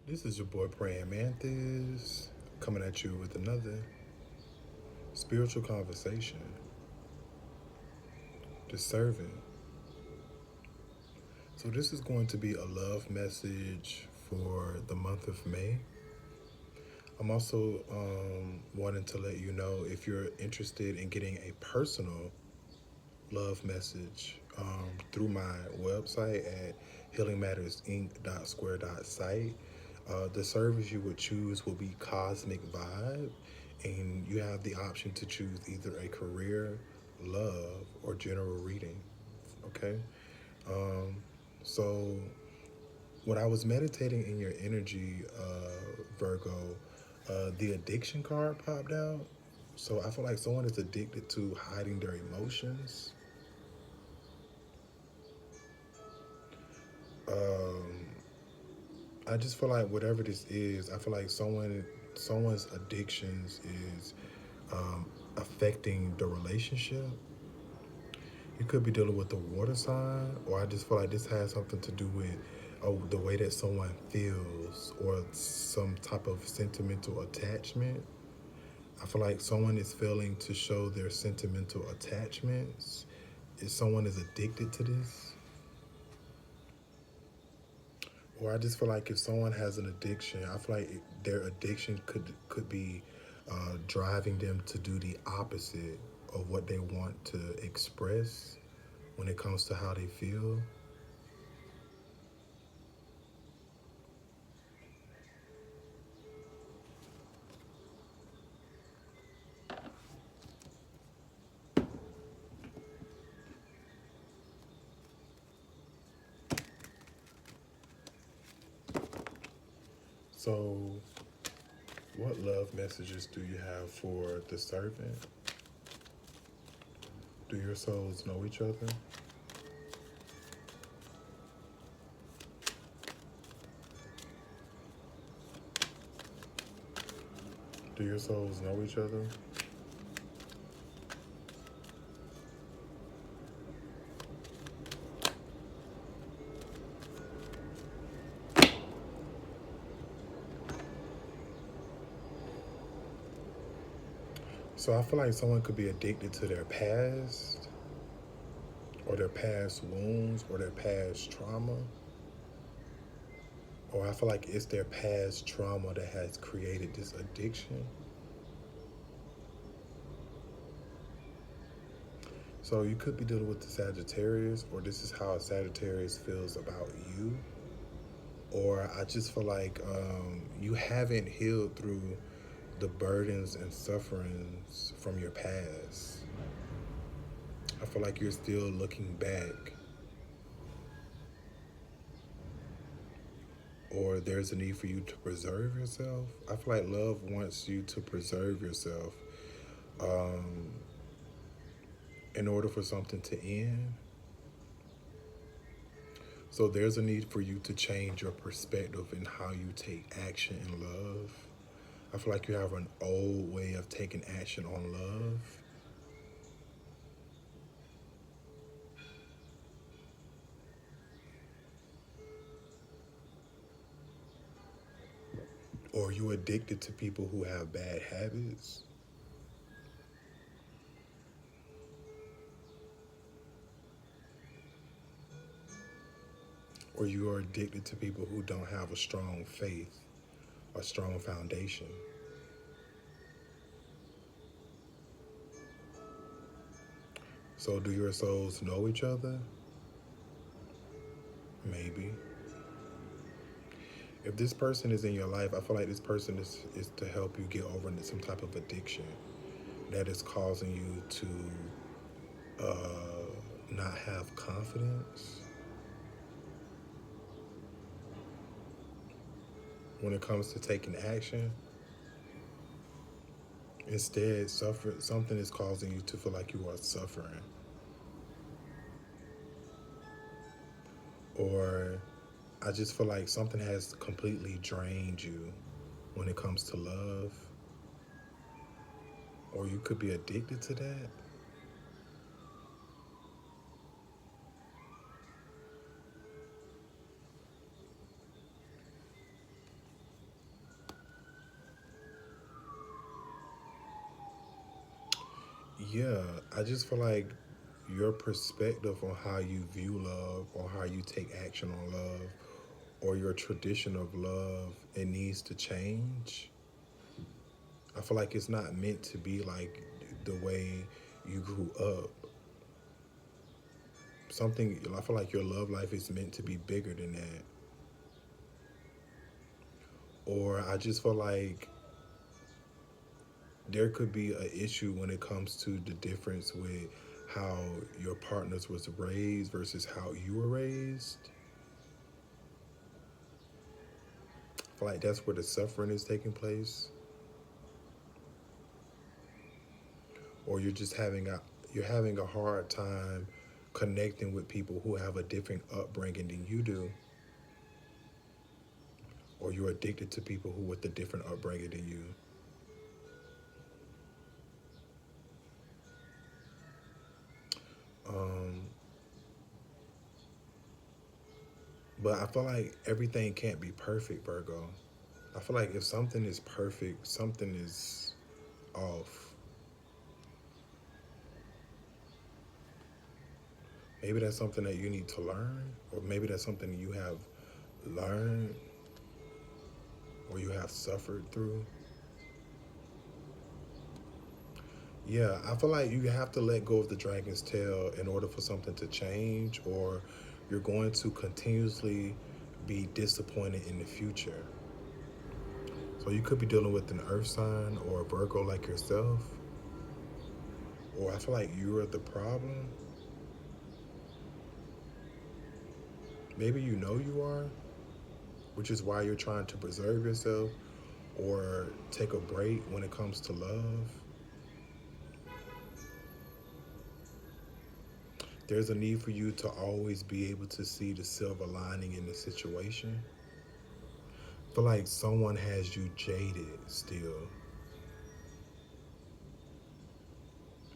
This is your boy Praying Mantis coming at you with another spiritual conversation. The servant. So this is going to be a love message for the month of May. I'm also wanting to let you know if you're interested in getting a personal love message through my website at healingmattersinc.square.site. The service you would choose will be Cosmic Vibe, and you have the option to choose either a career, love, or general reading. Okay? Um, so, when I was meditating in your energy, Virgo, the addiction card popped out. So, I feel like someone is addicted to hiding their emotions. Um, I just feel like whatever this is, I feel like someone's addictions is affecting the relationship. You could be dealing with the water sign, or I just feel like this has something to do with the way that someone feels or some type of sentimental attachment. I feel like someone is failing to show their sentimental attachments. If someone is addicted to this, or I just feel like if someone has an addiction, I feel like their addiction could be driving them to do the opposite of what they want to express when it comes to how they feel. So, what love messages do you have for the servant? Do your souls know each other? Do your souls know each other? So I feel like someone could be addicted to their past, or their past wounds, or their past trauma. Or I feel like it's their past trauma that has created this addiction. So you could be dealing with the Sagittarius, or this is how a Sagittarius feels about you. Or I just feel like you haven't healed through the burdens and sufferings from your past. I feel like you're still looking back, or there's a need for you to preserve yourself. I feel like love wants you to preserve yourself um, in order for something to end. So there's a need for you to change your perspective in how you take action in love. I feel like you have an old way of taking action on love. Or you're addicted to people who have bad habits. Or you are addicted to people who don't have a strong faith, a strong foundation. So do your souls know each other? Maybe. If this person is in your life, I feel like this person is to help you get over some type of addiction that is causing you to not have confidence when it comes to taking action. Instead, something is causing you to feel like you are suffering. Or I just feel like something has completely drained you when it comes to love. Or you could be addicted to that. Yeah, I just feel like your perspective on how you view love or how you take action on love or your tradition of love, it needs to change. I feel like it's not meant to be like the way you grew up. Something, I feel like your love life is meant to be bigger than that. Or I just feel like there could be an issue when it comes to the difference with how your partners was raised versus how you were raised. I feel like that's where the suffering is taking place. Or you're having a hard time connecting with people who have a different upbringing than you do, or you're addicted to people who with a different upbringing than you. Um, but I feel like everything can't be perfect, Virgo. I feel like if something is perfect, something is off. Maybe that's something that you need to learn, or maybe that's something you have learned or you have suffered through. Yeah, I feel like you have to let go of the dragon's tail in order for something to change, or you're going to continuously be disappointed in the future. So you could be dealing with an earth sign or a Virgo like yourself, or I feel like you're the problem. Maybe you know you are, which is why you're trying to preserve yourself or take a break when it comes to love. There's a need for you to always be able to see the silver lining in the situation. I feel like someone has you jaded still.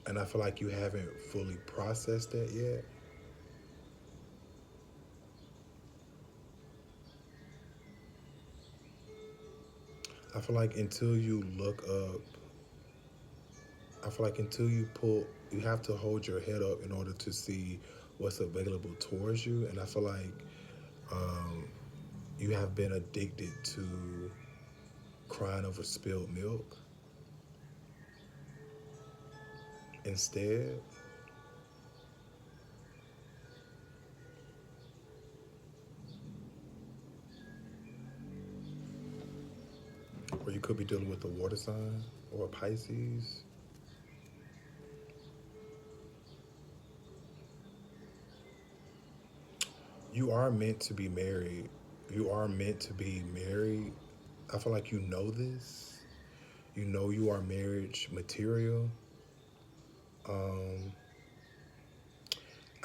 And I feel like you haven't fully processed that yet. I feel like until you look up, I feel like until you pull, you have to hold your head up in order to see what's available towards you. And I feel like um, you have been addicted to crying over spilled milk instead. Or you could be dealing with a water sign or a Pisces. You are meant to be married. You are meant to be married. I feel like you know this. You know you are marriage material. Um,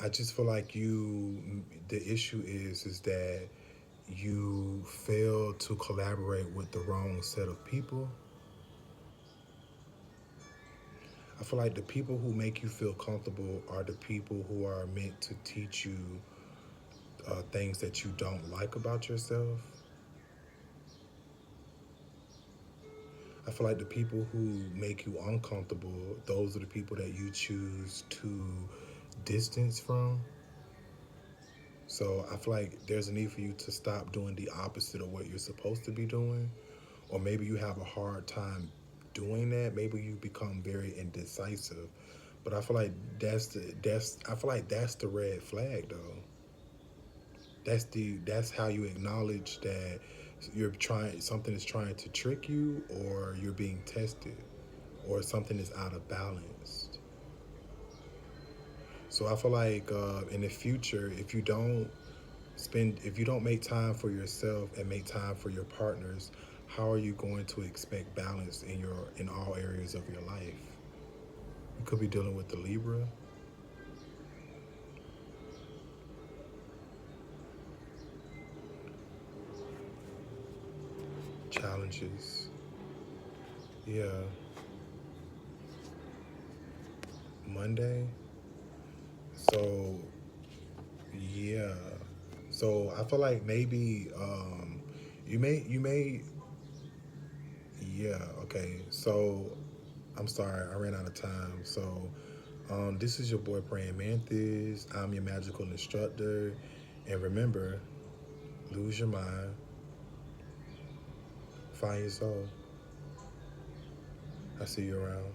I just feel like the issue is that you fail to collaborate with the wrong set of people. I feel like the people who make you feel comfortable are the people who are meant to teach you things that you don't like about yourself. I feel like the people who make you uncomfortable, those are the people that you choose to distance from. So I feel like there's a need for you to stop doing the opposite of what you're supposed to be doing. Or maybe you have a hard time doing that. Maybe you become very indecisive. But I feel like that's the red flag though. That's how you acknowledge that you're trying something is trying to trick you or you're being tested or something is out of balance. So I feel like in the future, if you don't make time for yourself and make time for your partners, how are you going to expect balance in all areas of your life? You could be dealing with the Libra challenges. Yeah, Monday. So yeah, so I feel like maybe you may yeah, okay. So I'm sorry, I ran out of time. So, this is your boy Praying Mantis. I'm your magical instructor. And remember, lose your mind, find your soul. I see you around.